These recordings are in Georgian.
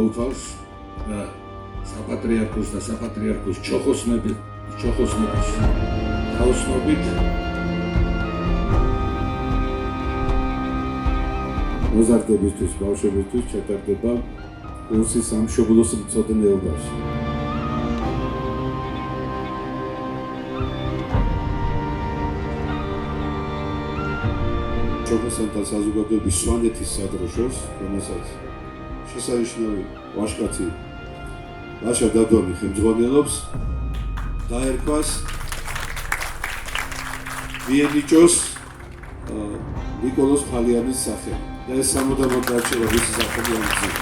მოყავს და საპატრიარქოს და საპატრიარქოს ჩოხოსნების თაოსნობით მოზარდებისთვის, ბავშვებისთვის ჩატარდება კურსი სამშობლოს მწოდნეობაში. ჩოხოსანთა საზოგადოების სვანეთის სადროშოს, რომელსაც შესანიშნავი ვაჟკაცი ლაშა დადონი ხელმძღვანელობს, დაერქვას მიენიჭოს ნიკოლოზ ფალიანის სახე და ეს სამუდამოდ დარჩება მისი სახელიანობის.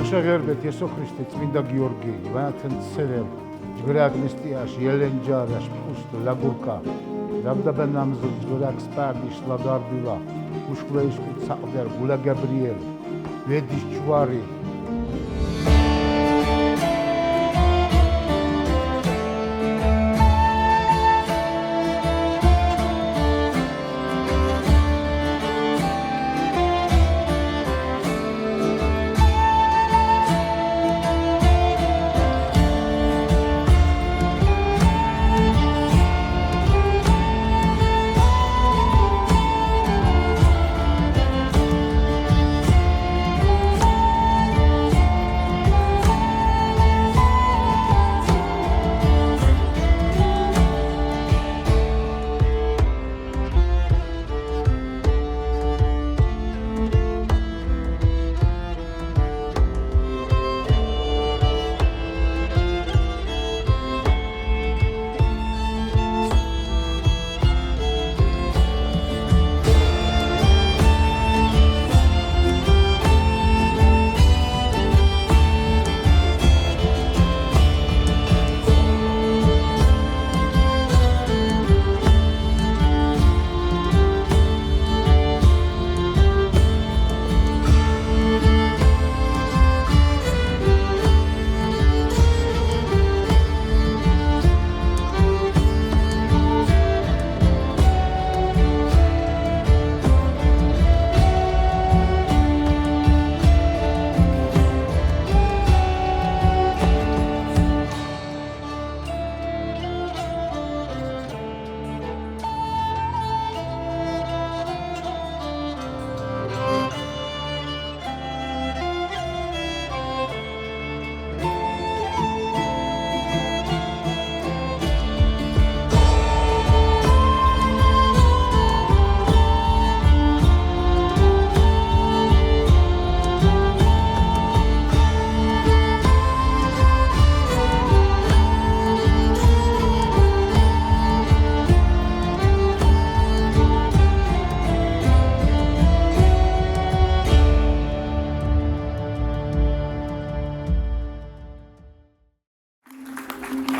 შეღერბეთ იესო ქრისტე წმინდა გიორგი, ვანათენცერელ, ჯგრაგნისტიაში, ელენჯარაშ, პუსტ, ლაგურკა, რაბდაბანამზ, ჯგრაგსპარდიშ, ლაგარბილა, უშკვლეიშკი საყდარ, გულა გაბრიელ, ვედის ჯვარი.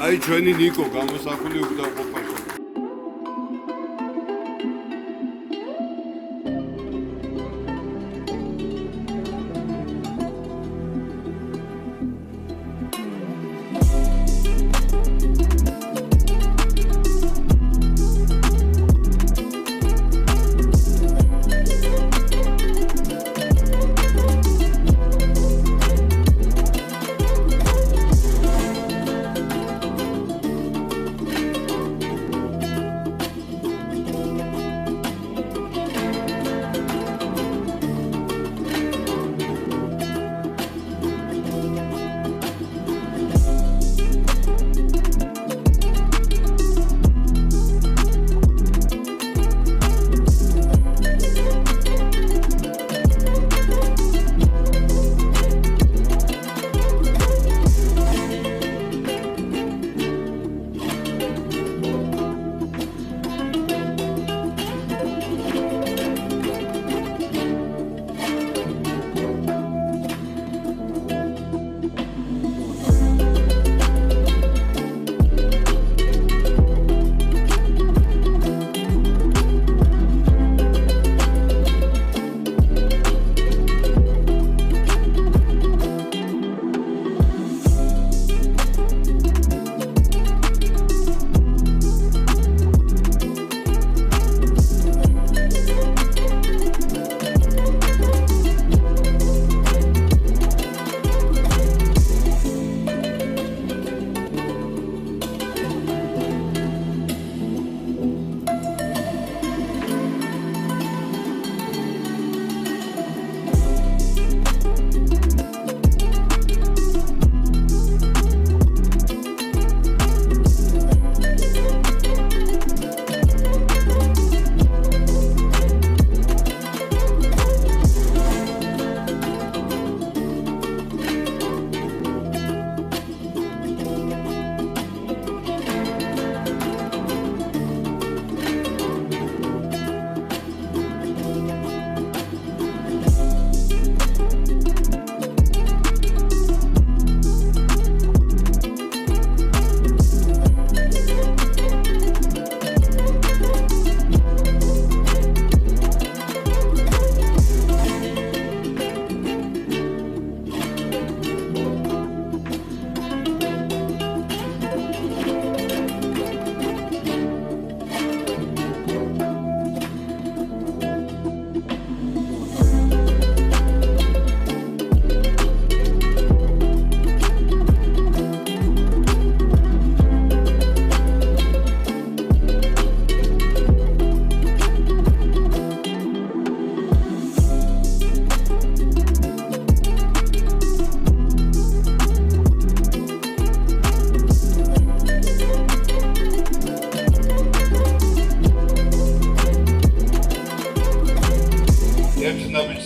აი ჩვენი ნიკო გამოსახული უკდავყოფაში.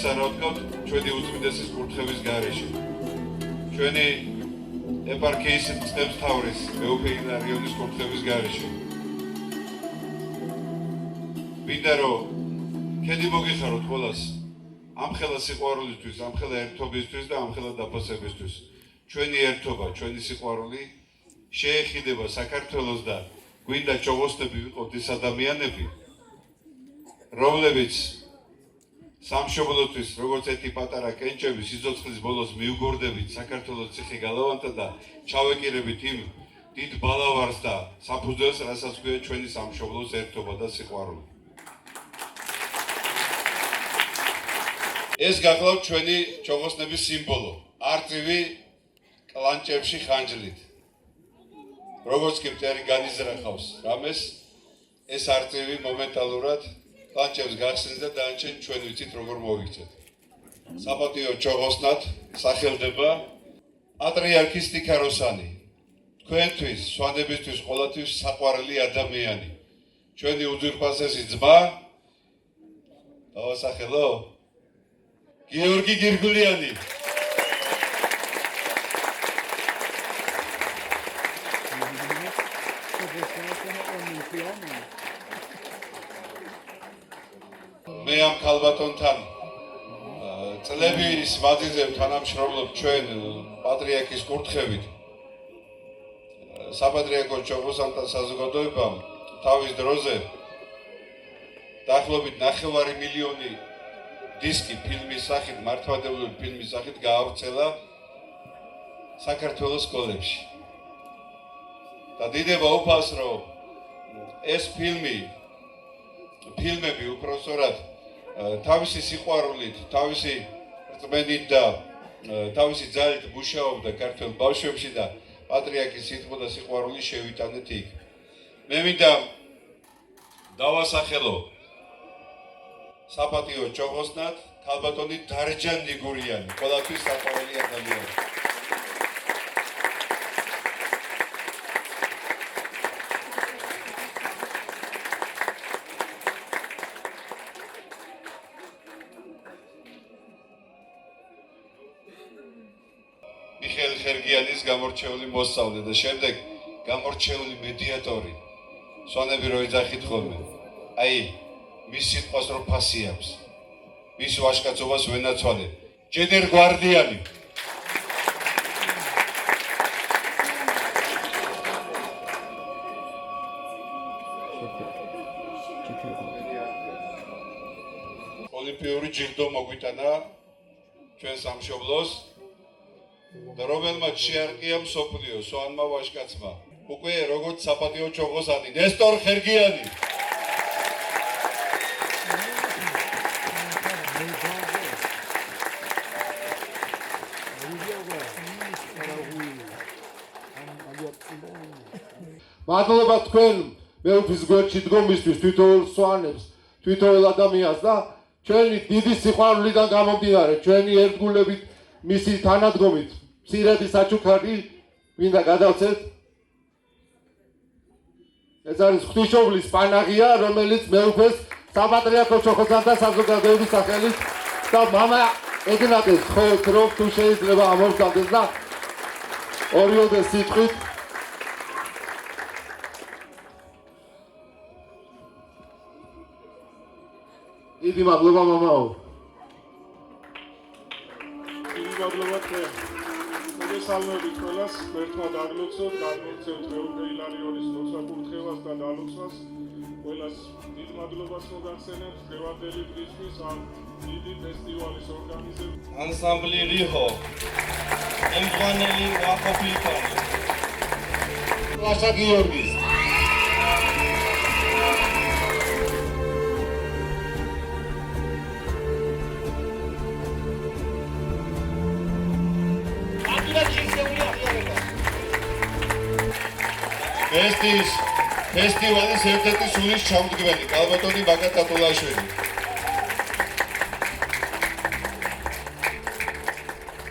სარაუდოდ ჩვენი უწმიდესის კურთხევის გარეშე. ჩვენი ეპარქიის წევსთავრის მეუფე ილარიონის კურთხევის გარეშე. მინდა რომ ქედი მოგიხაროთ ყველას ამხელა სიყვარულისთვის, ამხელა ერთობისთვის და ამხელა დაფასებისთვის. ჩვენი ერთობა, ჩვენი სიყვარული შეეხიდება საქართველოს და გვინდა ჩողოსნები ვიყოთ ის ადამიანები, რომლებიც სამშობლოთვის, როგორც ერთი პატარა კენჭები სიცოცხლის ბოლოს მიუგორდებით საქართველოს ციხე გალავანთა და ჩავეკირებით იმ დიდ ბალავარს და საფუძველს, რასაც ქვია ჩვენი სამშობლოს ერთობა და სიყვარული. ეს გახლავთ ჩვენი ჩողოსნების სიმბოლო, არწივი კლანჭებში ხანჯლით. როგორც კი მტერი განიზრახავს რამეს, ეს არწივი მომენტალურად კლანჭებს გახსნის და დანარჩენ ჩვენ ვიცით როგორ მოვიქცეთ. საპატიო ჩողოსნად სახელდება პატრიარქის ტიქაროსანი. თქვენთვის, სვანებისთვის, ყოველთვის საყვარელი ადამიანი. ჩვენი უძვირფასესი ძმა დავასახელო გიორგი გირგულიანი. მე ამ ქალბატონთან წლების მანძილზე თანამშრომლობ ჩვენ პატრიარქის კურთხევით. საპატრიარქო ჩოგოსანთა საზოგადოებამ თავის დროზე დაახლოებით 9 მილიონი დისკი ფილმის სახით, მართლმადიდებლური ფილმის სახით გაავრცელა საქართველოს სკოლებში. და დიდება უფალს, რომ ეს ფილმები უпростоრად თავისი სიყვარულით, თავისი რწმენით და თავისი ძალით მუშაობდა ქართულ ბავშვებში და პატრიარქის სიტყვა და სიყვარული შევიტანეთ იქ. მე მინდა დავასახელო საპატიო ჩოგოსნად ქალბატონი დარჯან ნიგურიანი, ყველაფრის საყვარელი ადამიანი. მიხეილ ხერგიანის გამორჩეული მოსწავლე და შემდეგ გამორჩეული მედიატორი. სვანები რო ეძახით ხოლმე. აი, მის სიტყვას რო ფასი აქვს. მის ვაჟკაცობას ვენაცვალე. ჯედერ გვარდიანი. ოლიმპიური ჯილდო მოგვიტანა ჩვენ სამშობლოს და რომელმაც შეარყია მსოფლიო სვანმა ვაჟკაცმა. უკვე როგორც საპატიო ჩოგოსანი ნესტორ ხერგიანი. მადლობა თქვენ მეუფის გვერდში დგომისთვის, თვითოეულ სვანებს, თვითოეულ ადამიანს და ჩვენი დიდი სიყვარულიდან გამომდინარე, ჩვენი ერთგულებით მისი თანადგომით, მცირედი საჩუქარი მინდა გადავცეთ. ეს არის ღვთისმშობლის პანაღია, რომელიც მეუფეს საპატრიარქო ჩოგოსანთა საზოგადოების სახელით და მამა ეგნატეს ხოვთ, რომ თუ შეიძლება ამოვსავდეს და ორიოდე სიტყვით დიდი მადლობა მამაო. დიდი მადლობა თქვენ. მოგესალმებით ყველას, ერთმა დაგლოცოთ, გადმოგცემთ მეუფე ილარიონის მოსაკურთხევას და დალოცვას. ყველას დიდ მადლობას მოგახსენებთ დღევანდელი დღისთვის ამ დიდი ფესტივალის ორგანიზებამ. ანსამბლი რიჰო. ემძღვანელი ვახოფლიკანი. ლაშა გიორგის. ფესტივალის ერთ-ერთი სულის ჩამდგმელი ქალბატონი ბაკა ტატულაშვილი.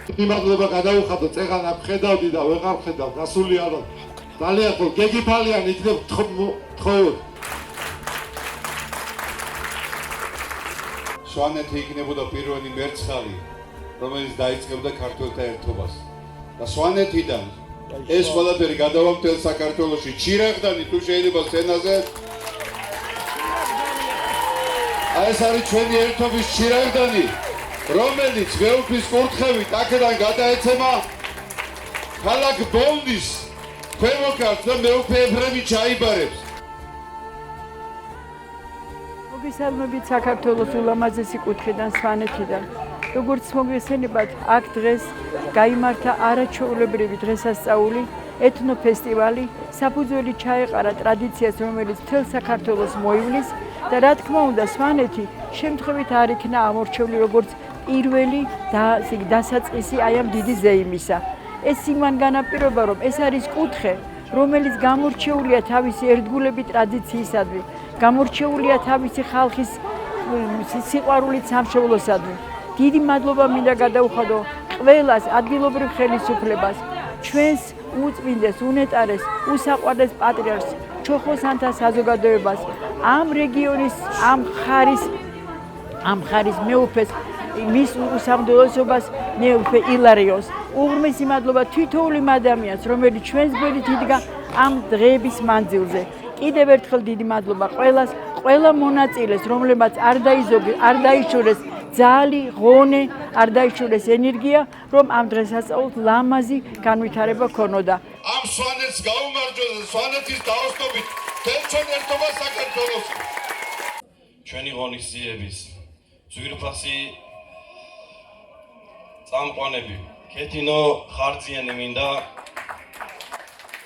დიდი მადლობა გადავუხადო, წეღან აფხედავდი და ვეღარ ხედავ, გასული არა. ძალიან ხო, გეგიფალიან იქნებ თხოვოთ. სვანეთი იქნებოდა პირველი მერცხალი, რომელიც დაიწყებდა ქართველთა ერთობას. და სვანეთიდან ეს ყველაფერი გადავა მთელ საქართველოში. ჩირაღდანი თუ შეიძლება სცენაზე. აი ეს არის ჩვენი ერთობის ჩირაღდანი, რომელიც მეუფის კურთხევით აქედან გადაეცემა ქალაქ ბონდის ქვემოქართს და მეუფე ეფრემი ჩაიბარებს. მოგესალმებით საქართველოს ულამაზესი კუთხიდან, სვანეთიდან. როგორც მოგესალმებათ, აქ დღეს გაიმართა არაჩვეულებრივი დღესასწაული, ეთნოფესტივალი, საფუძველი ჩაეყარა ტრადიციას, რომელიც მთელ საქართველოს მოივლის და რა თქმა უნდა, სვანეთი შემთხვევით არ იქნა ამორჩეული როგორც პირველი დასაწყისი აი ამ დიდი ზეიმისა. ეს იმან განაპირობა, რომ ეს არის კუთხე, რომელიც გამორჩეულია თავისი ერთგულებით ტრადიციისადმი, გამორჩეულია თავისი ხალხის სიყვარულით სამშობლოსადმი. დიდი მადლობა მინდა გადაუხადო ყველას ადგილობრივ ხელისუფლებას, ჩვენს უწმინდეს, უნეტარეს, უსაყვარლეს პატრიარქს, ჩოხოსანთა საზოგადოებას, ამ რეგიონის, ამ ხარის მეუფეს, მის უსამართლოსობას, მეუფე ილარიოს. უღრმესი მადლობა თითოეულ ადამიანს, რომელიც ჩვენს გვერდით იდგა ამ დღეების მანძილზე. კიდევ ერთხელ დიდი მადლობა ყველას, ყველა მონაწილეს, რომლებმაც არ დაიშურეს ძალი, ღონე, არ დაიშურეს ენერგია, რომ ამ დღესასწაულს ლამაზი განვითარება ქონოდა. ამ სვანეთს გაუმარჯოს და სვანეთის დაოსტობით მთელ ჩვენ ერთობა საქართველოს. ჩვენი ღონისძიების ძვირფასი წამყვანები ქეთინო ხარძიანი მინდა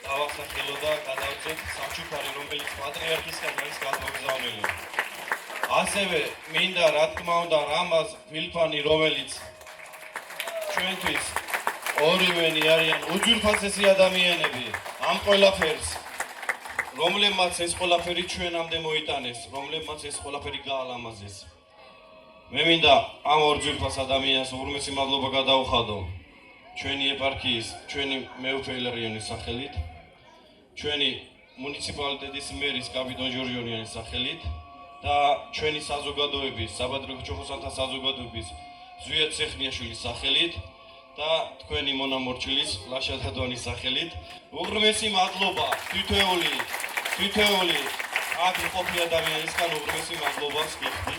დავასახელო და გადავწყვეტ საჩუქარი, რომელიც პატრიარქისგან არის გადმოგზავნილი. ასევე მინდა რა თქმა უნდა რამაზ ფილფანი, რომელიც ჩვენთვის ორივენი არიან უძვირფასესი ადამიანები ამ ყველაფერს, რომლებმაც ეს ყველაფერი ჩვენამდე მოიტანეს, რომლებმაც ეს ყველაფერი გაალამაზეს. მე მინდა ამ ორ ძვირფას ადამიანს უღრმესი მადლობა გადაუხადო ჩვენი ეპარქიის, ჩვენი მეუფე ილარიონის სახელით, ჩვენი მუნიციპალიტეტის მერის კაპიტონ ჯორჯონიანის სახელით და ჩვენი საზოგადოების, საბადრო ჩოხოსანთა საზოგადოების ზვიად სეხნიაშვილის სახელით და თქვენი მონამორჩილის ლაშა დადონის სახელით. უღრმესი მადლობა თითოეული აქ მყოფი ადამიანისგან უღრმესი მადლობას გიხდი.